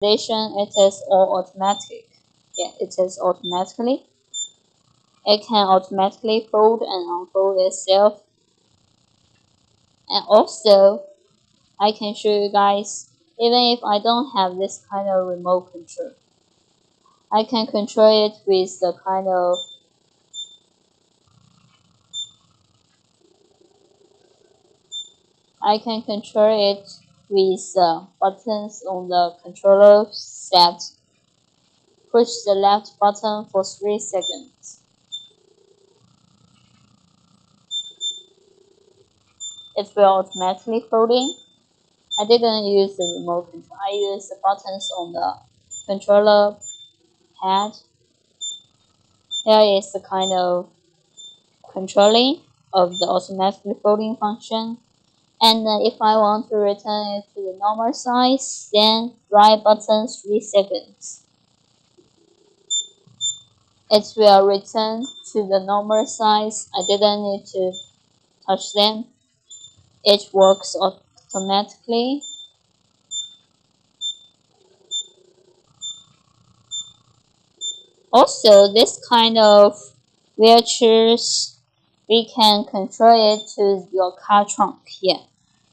It is all automatic. Yeah, it is automatically. It can automatically fold and unfold itself. And also, I can show you guys, even if I don't have this kind of remote control, I can control it with the kind of buttons on the controller set. Push the left button for 3 seconds. It will automatically folding. I didn't use the remote control. I used the buttons on the controller pad. Here is the kind of controlling of the automatically folding function. And if I want to return it to the normal size, then right button 3 seconds. It will return to the normal size. I didn't need to touch them. It works automatically. Also, this kind of wheelchairs, we can control it to your car trunk. Yeah,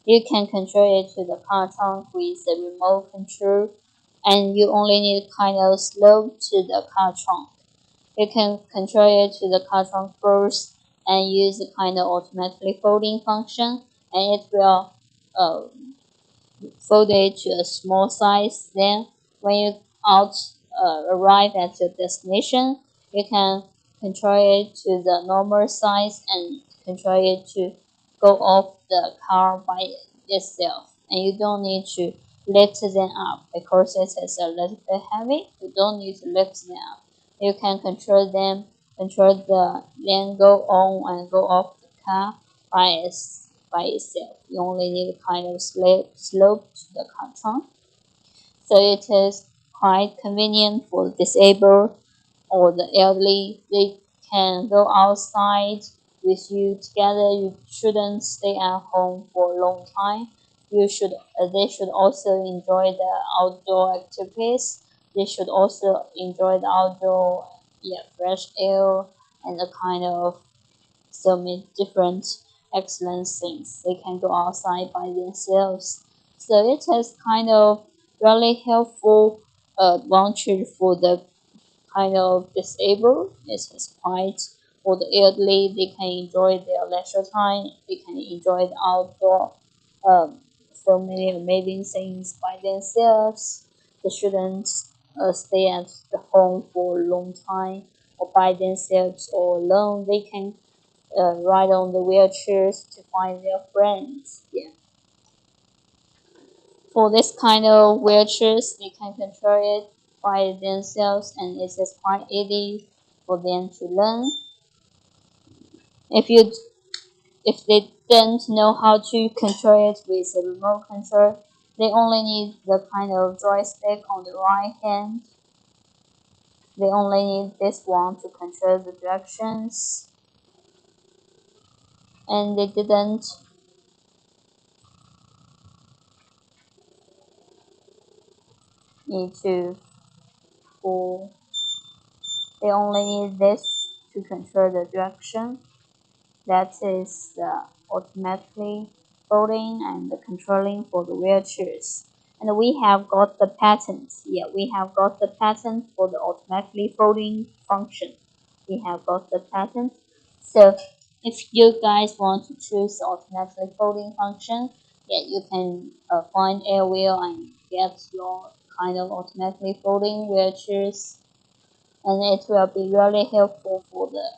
you can control it to the car trunk with the remote control, and you only need kind of slope to the car trunk. You can control it to the car trunk first and use the kind of automatically folding function, and it will uh, fold it to a small size. Then when you arrive at your destination, you can control it to the normal size and control it to go off the car by itself. And you don't need to lift them up because it is a little bit heavy. You don't need to lift them up. You can control them, then go on and go off the car by itself. You only need a kind of slope to the car trunk. So it is quite convenient for disabled or the elderly. They can go outside with you together. You shouldn't stay at home for a long time. They should also enjoy the outdoor activities. They should also enjoy the outdoor, yeah, fresh air and the kind of so many different excellent things. They can go outside by themselves. So it is kind of really helpful advantage for the kind of disabled. It is quite for the elderly. They can enjoy their leisure time. They can enjoy the outdoor. So many amazing things by themselves. They shouldn't stay at the home for a long time or by themselves or alone. They can ride on the wheelchairs to find their friends. Yeah. For this kind of wheelchairs, they can control it by themselves, and it is quite easy for them to learn. If you if they don't know how to control it with a remote control, they only need the kind of joystick on the right hand. They only need this one to control the directions, and they didn't need to pull. They only need this to control the direction. That is automatically folding and the controlling for the wheelchairs. And we have got the patent. Yeah, we have got the patent for the automatically folding function. We have got the patent. So if you guys want to choose the automatically folding function, yeah, you can find Airwheel and get your kind of automatically folding wheelchairs, and it will be really helpful for the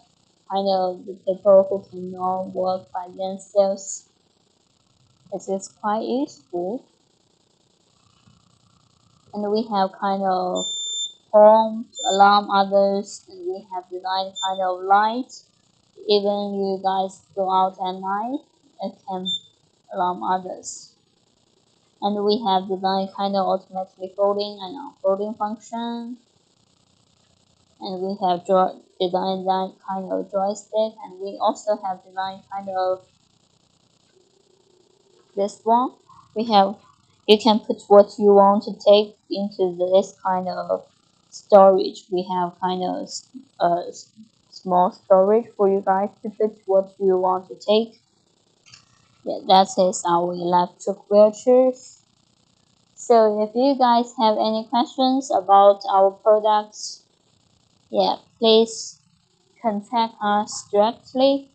kind of the people who cannot work by themselves. It is quite useful, and we have kind of home to alarm others, and we have designed kind of light. Even you guys go out at night, it can alarm others. And we have designed kind of automatically folding and unfolding function, and we have designed that kind of joystick, and we also have designed kind of this one. We have You can put what you want to take into this kind of storage. We have kind of small storage for you guys to put what you want to take. Yeah, that is our electric wheelchairs. So if you guys have any questions about our products, yeah, please contact us directly.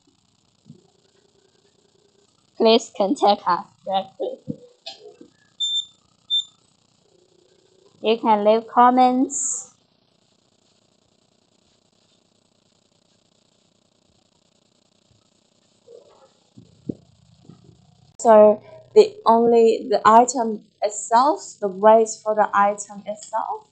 Please contact us directly. You can leave comments. So the item itself, the weight for the item itself.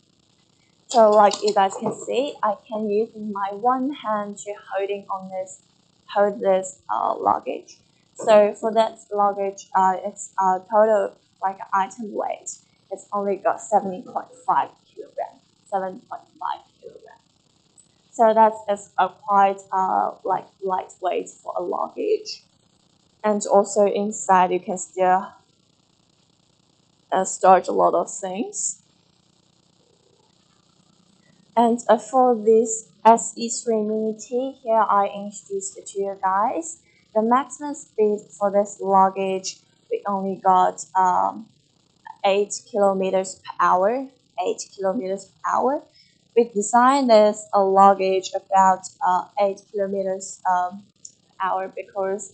So like you guys can see, I can use my one hand to hold this luggage. So for that luggage, it's total like item weight. It's only got 7.5 kilograms. 7.5 kilograms. So that's a quite like lightweight for a luggage. And also inside you can still store a lot of things. And for this SE3 Mini T, here I introduced it to you guys. The maximum speed for this luggage, we only got 8 kilometers per hour. 8 kilometers per hour. We designed this a luggage about 8 kilometers hour because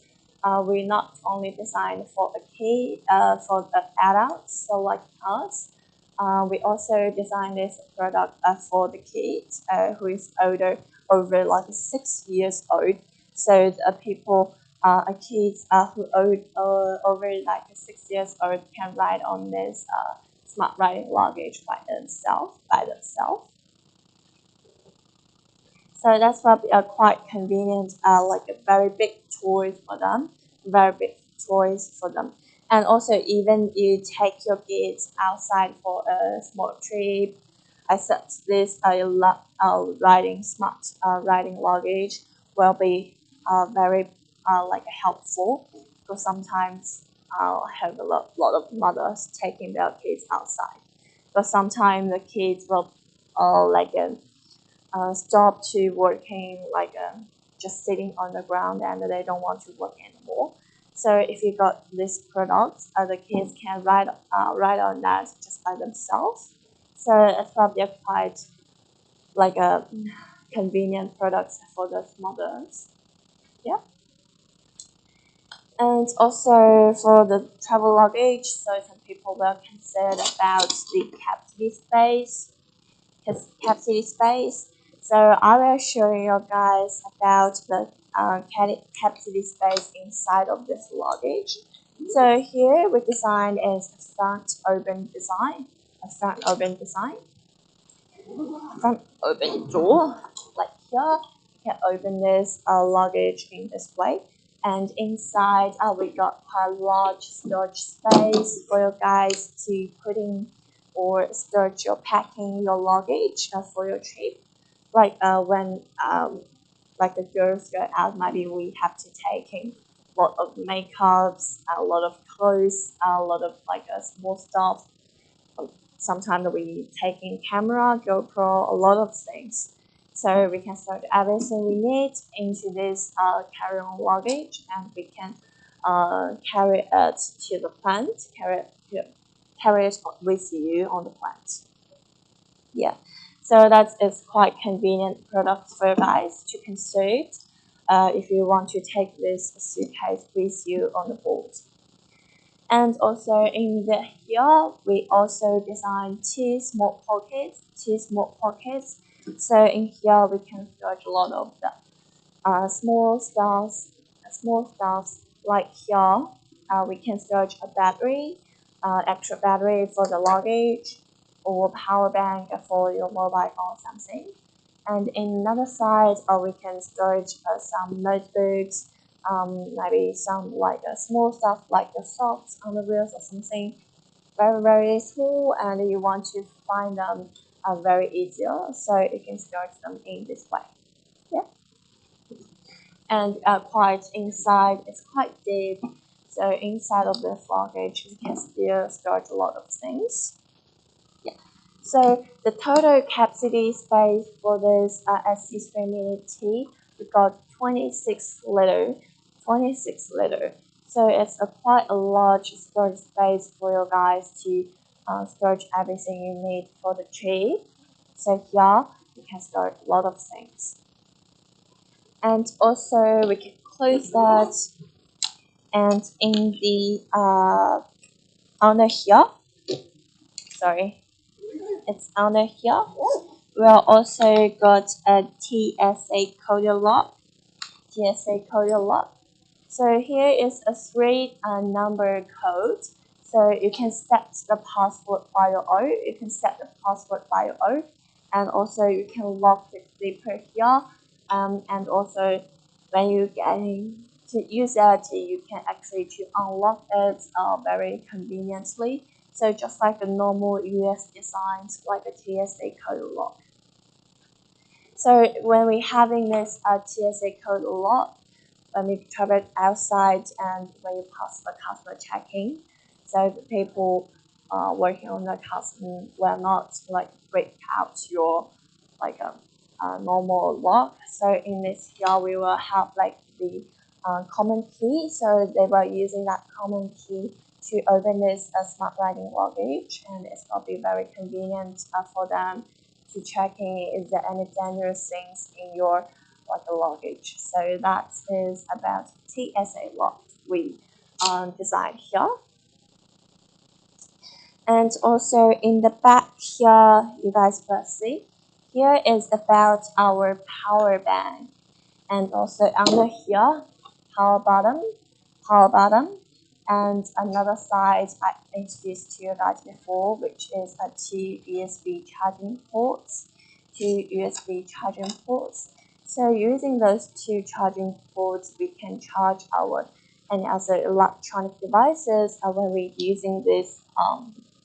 we not only designed for a kid, for the adults, so like us. We also designed this product for the kids who is older, over like 6 years old. So the people, kids who old over like 6 years old can ride on this smart riding luggage by themselves. So that's probably a quite convenient, like a very big choice for them, And also, even you take your kids outside for a small trip, I said this riding smart riding luggage will be very like helpful because sometimes I have a lot of mothers taking their kids outside, but sometimes the kids will like stop to working like just sitting on the ground and they don't want to work anymore. So if you got this product, the kids can ride on that just by themselves. So it's probably a quite like a convenient product for those mothers. Yeah. And also for the travel luggage, so some people were concerned about the capacity space. So I will show you guys about the capacity space inside of this luggage. So here we designed is a front open design, front open door. Like here, you can open this luggage in this way. And inside, we got quite a large storage space for you guys to put in or storage your packing, your luggage for your trip. Like when like the girls go out, maybe we have to take in a lot of makeups, a lot of clothes, a lot of like small stuff. Sometimes we take in camera, GoPro, a lot of things. So we can store everything we need into this carry-on luggage, and we can carry it to the plant, carry it with you on the plant. Yeah, so that is quite convenient product for you guys to consider if you want to take this suitcase with you on the board. And also in the here, we also designed two small pockets. So in here, we can store a lot of the small stuffs like here. We can store a battery, extra battery for the luggage, or power bank for your mobile or something. And in another side, we can store some notebooks, maybe some like small stuff like the socks on the wheels or something very small, and you want to find them very easier, so you can store them in this way. Yeah. And quite inside, it's quite deep. So inside of this luggage, we can still store a lot of things. Yeah. So the total capacity space for this SC3 Mini T, we got 26 liter. 26 liter. So it's quite a large storage space for you guys to store everything you need for the trip. So here you can store a lot of things. And also we can close that, and in the under here, sorry, it's under here. We also got a TSA code lock. TSA code lock. So here is a three number code. So you can set the password by your own. You can set the password by your own, and also you can lock the zipper here. And also when you getting to use it, you can actually to unlock it very conveniently. So just like a normal US designs, like a TSA code lock. So when we're having this TSA code lock, when we travel outside and when you pass the customer checking, so the people working on the custom will not like break out your like a normal lock. So in this here we will have like the common key. So they were using that common key to open this smart riding luggage, and it's gonna be very convenient for them to checking is there any dangerous things in your like a luggage. So that is about TSA lock we designed here. And also in the back here, you guys will see, here is about our power bank. And also under here, power button, and another side I introduced to you guys before, which is a two USB charging ports. So using those two charging ports, we can charge our any other electronic devices when we're using this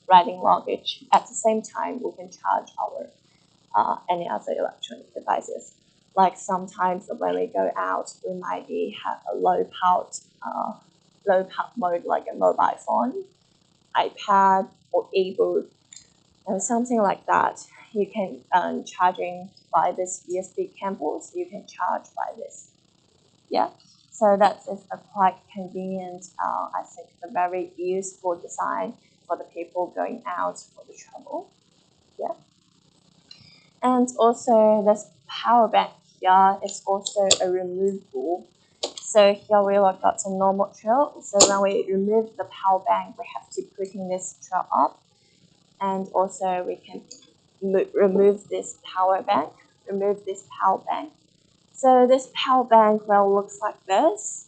riding luggage. At the same time, we can charge our any other electronic devices. Like sometimes when we go out, we might have a low power mode, like a mobile phone, iPad, or ebook, and something like that. You can charging by this USB cables. You can charge by this. Yeah. So that is a quite convenient. I think a very useful design for the people going out for the travel. Yeah. And also this power bank here is also a removable. So here we have got a normal trail. So when we remove the power bank, we have to put in this trail up, and also we can remove this power bank. So this power bank will look like this.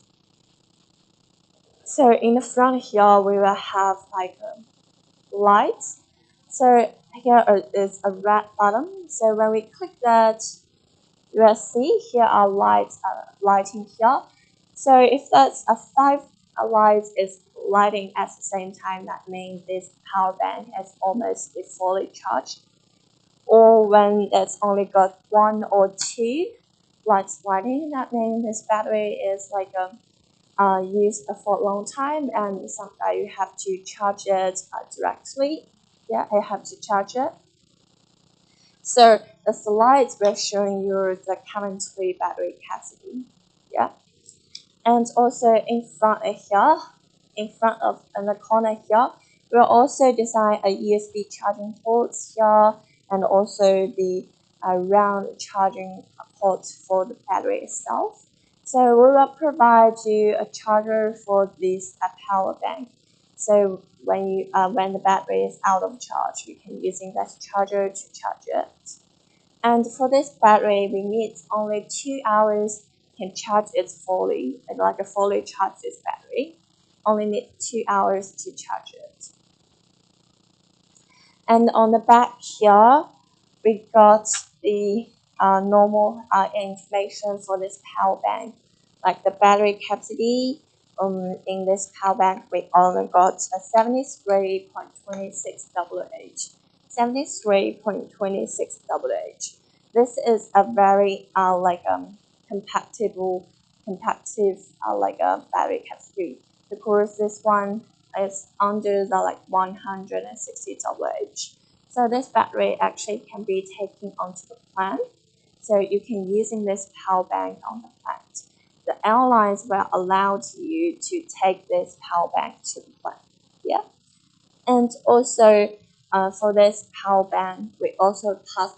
So in the front here, we will have like a light. So here is a red button. So when we click that, you will see here are lights lighting here. So if that's a 5 lights is lighting at the same time, that means this power bank is almost fully charged. Or when it's only got 1 or 2 lights lighting, that means this battery is like used for a long time, and sometimes you have to charge it directly. Yeah, you have to charge it. So the slides were showing you the currently battery capacity. Yeah. And also in front of in the corner here, we'll also design a USB charging port here, and also the round charging port for the battery itself. So we will provide you a charger for this power bank. So when the battery is out of charge, you can using that charger to charge it. And for this battery, we need only 2 hours can charge it fully, like a fully charge this battery. Only need 2 hours to charge it. And on the back here, we got the normal information for this power bank, like the battery capacity. In this power bank, we only got a 73.26 WH. 73.26 WH. This is a very compactive like a battery capacity. because this one is under the like $160. So this battery actually can be taken onto the plane. So you can using this power bank on the plane. The airlines will allow you to take this power bank to the plane. Yeah. And also for this power bank, we also pass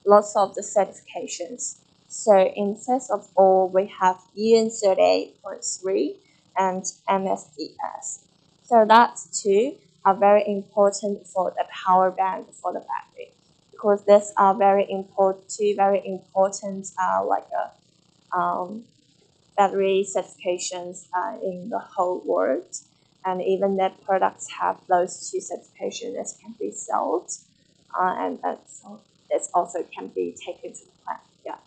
lots of the certifications. So in first of all, we have EN 38.3 and MSDS. So that two are very important for the power bank for the battery, because these are two very important battery certifications in the whole world. And even that products have those two certifications that can be sold, and that's also can be taken to the plant. Yeah.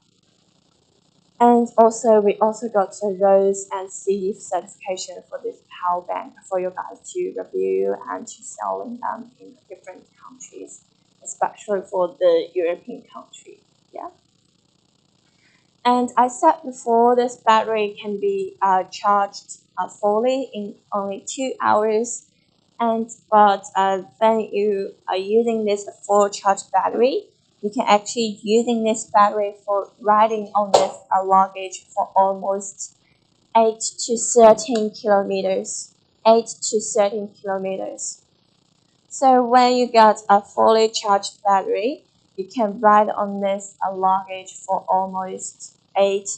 And also we also got the Rose and Steve certification for this power bank for you guys to review and to selling them in different countries, especially for the European country. Yeah. And I said before, this battery can be charged fully in only 2 hours. But when you are using this full charge battery, you can actually using this battery for riding on this luggage for almost 8 to 13 kilometers. 8 to 13 kilometers. So when you got a fully charged battery, you can ride on this luggage for almost 8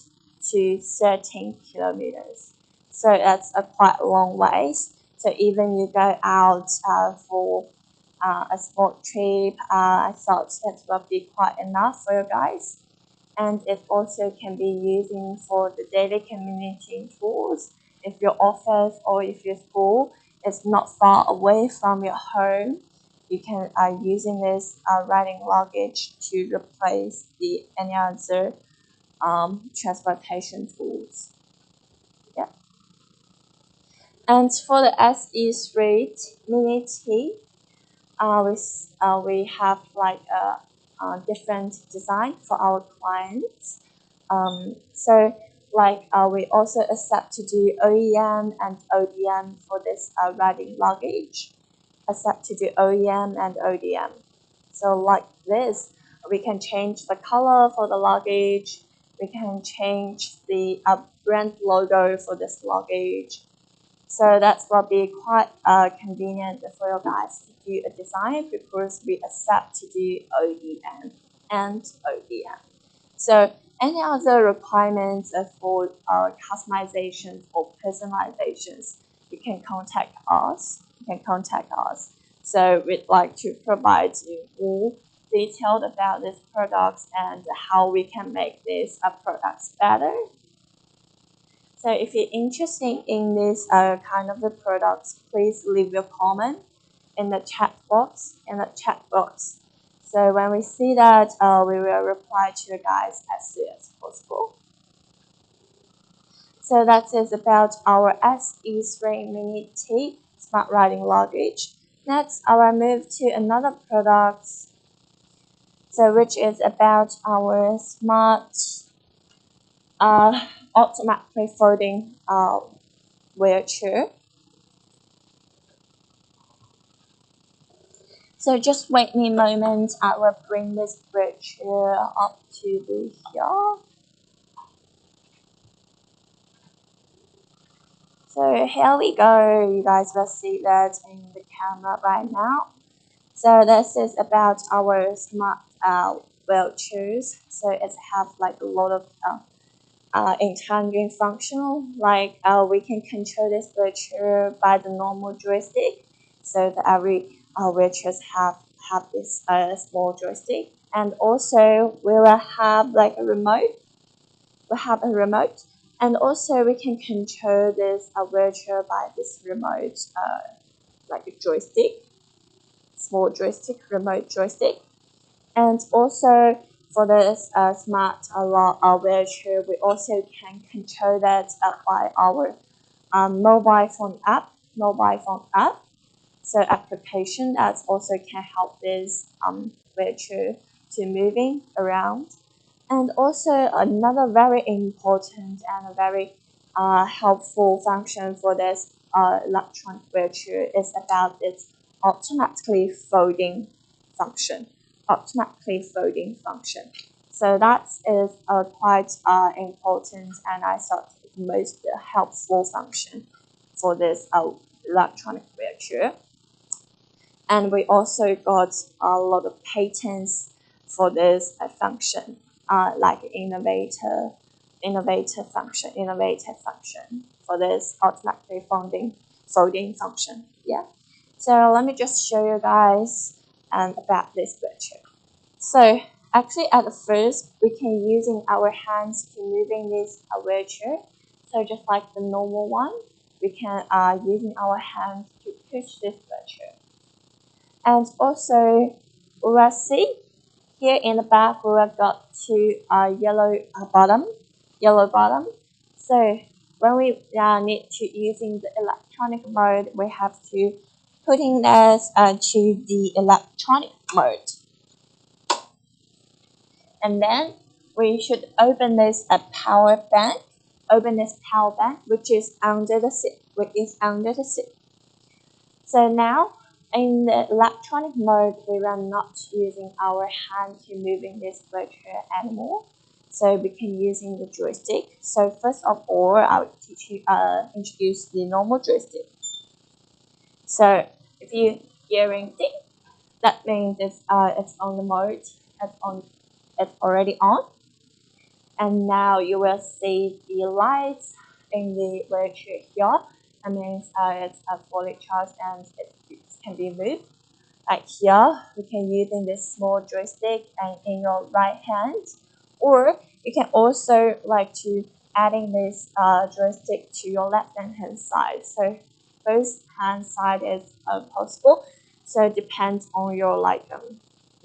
to 13 kilometers. So that's a quite long ways. So even you go out for a small trip, I thought that will be quite enough for you guys. And it also can be using for the daily commuting tools. If your office or if your school is not far away from your home, you can using this riding luggage to replace the any other transportation tools. Yeah. And for the SE3 Mini T, we have like a different design for our clients. So like we also accept to do OEM and ODM for this riding luggage. Accept to do OEM and ODM. So like this, we can change the color for the luggage. We can change the brand logo for this luggage. So that will be quite convenient for you guys to do a design, because we accept to do OEM and ODM. So any other requirements for customizations or personalizations, you can contact us. So we'd like to provide you more detailed about these products and how we can make these products better. So if you're interested in this kind of the products, please leave your comment in the chat box. So when we see that, we will reply to you guys as soon as possible. So that is about our SE3 Mini T Smart Riding Luggage. Next, I will move to another product, so which is about our smart automatically folding wheelchair. So just wait me a moment. I will bring this wheelchair up to the here. So here we go. You guys will see that in the camera right now. So this is about our smart wheelchairs. So it have like a lot of intelligent functional. Like we can control this wheelchair by the normal joystick. So that every wheelchairs have this small joystick, and also we will have like a remote. We have a remote, and also we can control this wheelchair by this remote, like a joystick, small joystick, remote joystick. And also for this smart wheelchair, we also can control that by our mobile phone app. So application that also can help this wheelchair to moving around. And also another very important and a very helpful function for this electronic wheelchair is about its automatically folding function. Automatically folding function. So that is quite important, and I thought the most helpful function for this electronic wheelchair. And we also got a lot of patents for this function, like innovative function for this automatically folding function. Yeah. So let me just show you guys about this wheelchair. So actually at the first we can using our hands to moving this wheelchair. So just like the normal one, we can using our hands to push this wheelchair. And also we will see here in the back we have got two yellow bottom. So when we need to using the electronic mode, we have to putting this to the electronic mode. And then we should open this power bank. Which is under the seat. So now in the electronic mode, we are not using our hand to moving this wheelchair anymore. So we can using the joystick. So first of all, I will teach you introduce the normal joystick. So if you hearing ding, that means it's on the mode. It's already on. And now you will see the lights in the wheelchair here. That means it's fully charged and it can be moved. Like here, you can using this small joystick and in your right hand, or you can also like to adding this joystick to your left hand side. So both hand side is possible. So it depends on your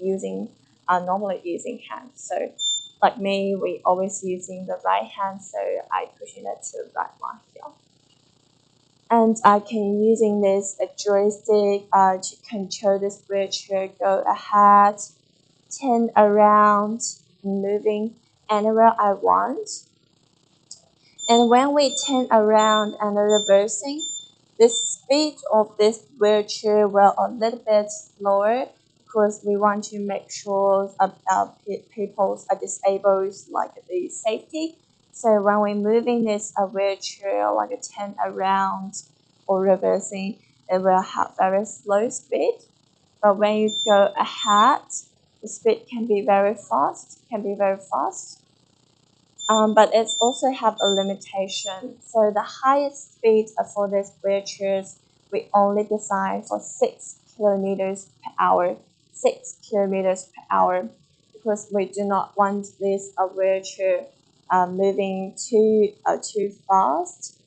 using normally using hand. So like me, we always using the right hand, so I pushing it to the right one here. And I can using this joystick to control this wheelchair go ahead, turn around, moving anywhere I want. And when we turn around and reversing, the speed of this wheelchair will a little bit slower because we want to make sure people's disabled like the safety. So when we're moving this wheelchair like a turn around or reversing, it will have very slow speed. But when you go ahead, the speed can be very fast. But it also have a limitation. So the highest speed for these wheelchairs, we only design for 6 kilometers per hour. 6 kilometers per hour, because we do not want this wheelchair moving too fast.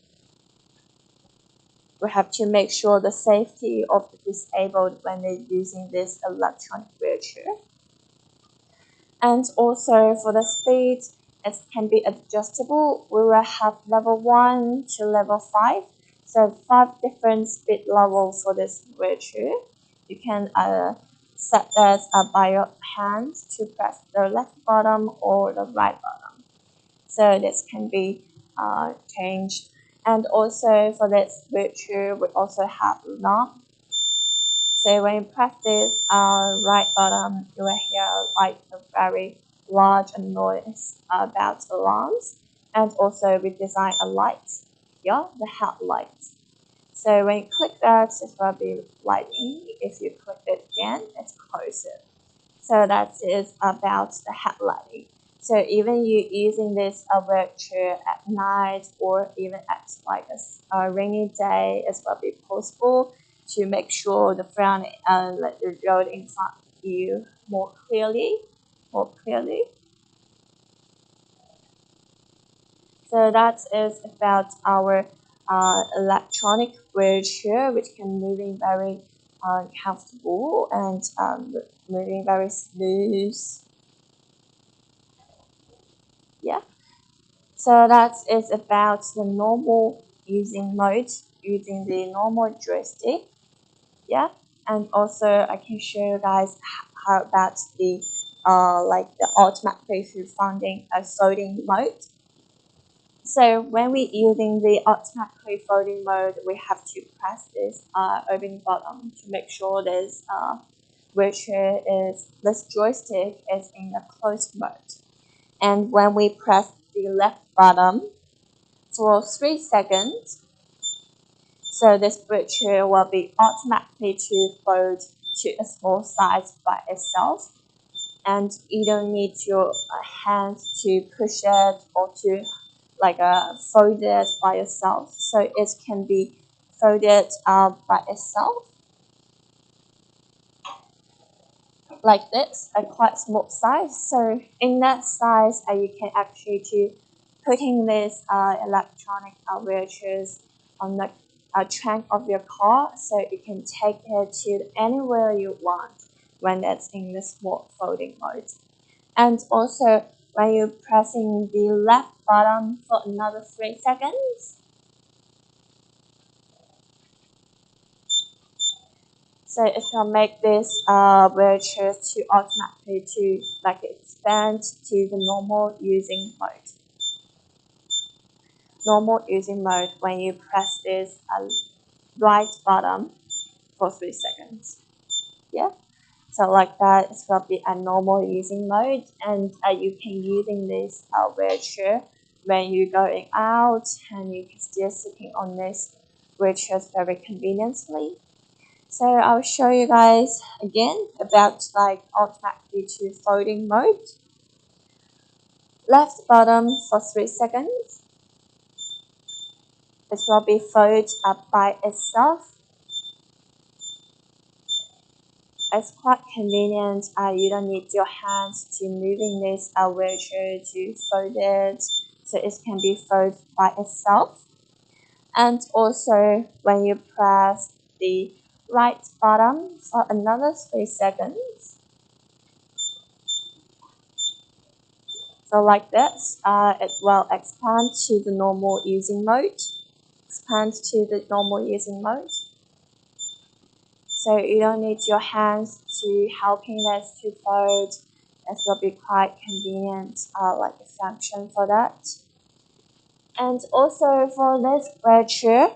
We have to make sure the safety of the disabled when they're using this electronic wheelchair. And also for the speed, it can be adjustable. We will have level 1 to level 5. So 5 different speed levels for this wheelchair. You can set that by your hand to press the left bottom or the right bottom. So this can be changed. And also for this wheelchair, we also have knob. So when you press this right button, you will hear like a very large noise about alarms. And also we design a light here, the headlight. So when you click that, it will be lighting. If you click it again, it's closer. So that is about the headlighting. So even you using this wheelchair at night or even at like a rainy day, it will be possible to make sure the front the road in front of you more clearly. So that is about our electronic wheelchair, which can moving very comfortable and moving very smooth. Yeah. So that is about the normal using mode, using the normal joystick. Yeah. And also I can show you guys how about the like the automatically folding mode. So when we're using the automatically folding mode, we have to press this open button to make sure this this joystick is in the closed mode. And when we press the left button for 3 seconds, so this bridge will be automatically to fold to a small size by itself, and you don't need your hand to push it or to fold it by yourself. So it can be folded by itself like this, a quite small size. So in that size, you can actually to putting this electronic wheelchairs on the trunk of your car, so you can take it to anywhere you want when it's in the small folding mode. And also when you're pressing the left button for another 3 seconds, so it will make this wheelchair to automatically to expand to the normal using mode. Normal using mode when you press this right button for 3 seconds. Yeah. So like that, it will be a normal using mode, and you can using this wheelchair when you're going out, and you can still sitting on this wheelchair very conveniently. So I'll show you guys again about automatically to folding mode. Left button for 3 seconds. It will be folded up by itself. It's quite convenient. You don't need your hands to moving this wheelchair to fold it, so it can be folded by itself. And also when you press the right button for another 3 seconds, so like this, it will expand to the normal using mode. Expand to the normal using mode. So you don't need your hands to helping this to fold. It will be quite convenient, like a function for that. And also for this wheelchair,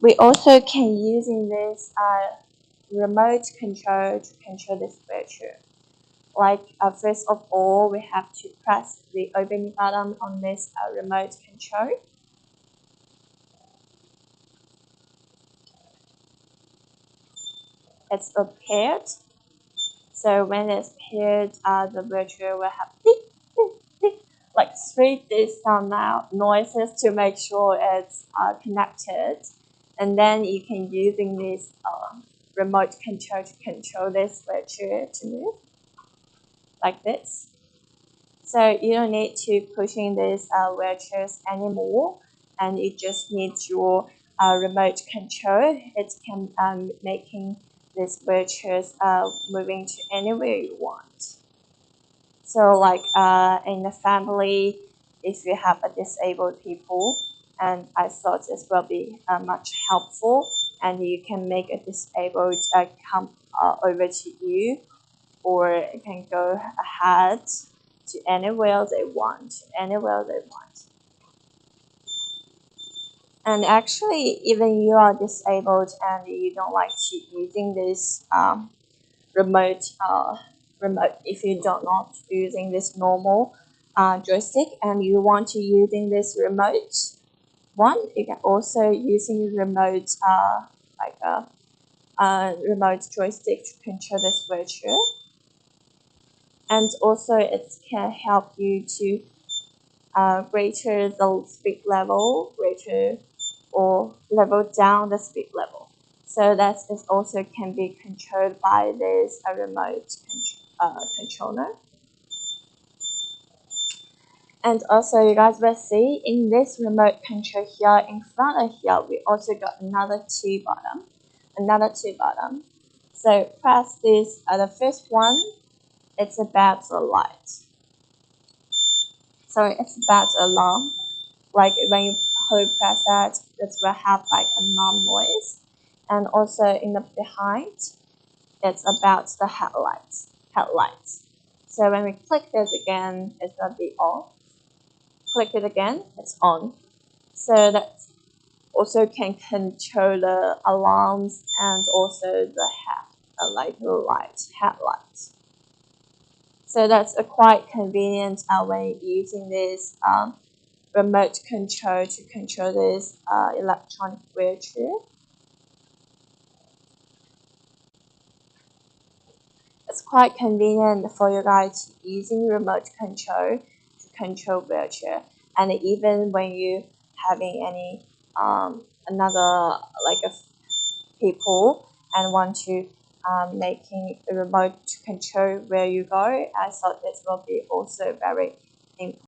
we also can using this remote control to control this wheelchair. First of all, we have to press the opening button on this remote control. It's paired. So when it's paired, the wheelchair will have tick, tick, tick, like 3D sound noises to make sure it's connected. And then you can using this remote control to control this wheelchair to move like this. So you don't need to pushing these wheelchairs anymore, and you just need your remote control. It can making these wheelchairs moving to anywhere you want. So in the family, if you have a disabled people, and I thought this will be much helpful, and you can make a disabled come over to you, or it can go ahead to anywhere they want, anywhere they want. And actually, even you are disabled and you don't like to using this remote remote, if you don't not using this normal joystick and you want to using this remote one, you can also using remote remote joystick to control this wheelchair. And also it can help you to greater the speed level, greater or level down the speed level. So that is also can be controlled by this remote controller. And also you guys will see in this remote control here in front of here, we also got another two button. So press this, the first one, it's about the light. So it's about alarm. Like when you hold press that, it will have like a alarm noise. And also in the behind, it's about the headlights. So when we click this again, it will be off. click it again, it's on. So that also can control the alarms and also the headlights. So that's a quite convenient way using this remote control to control this electronic wheelchair. It's quite convenient for you guys using remote control to control wheelchair, and even when you having any another like a people and want to making a remote control where you go, I thought this will be also very important.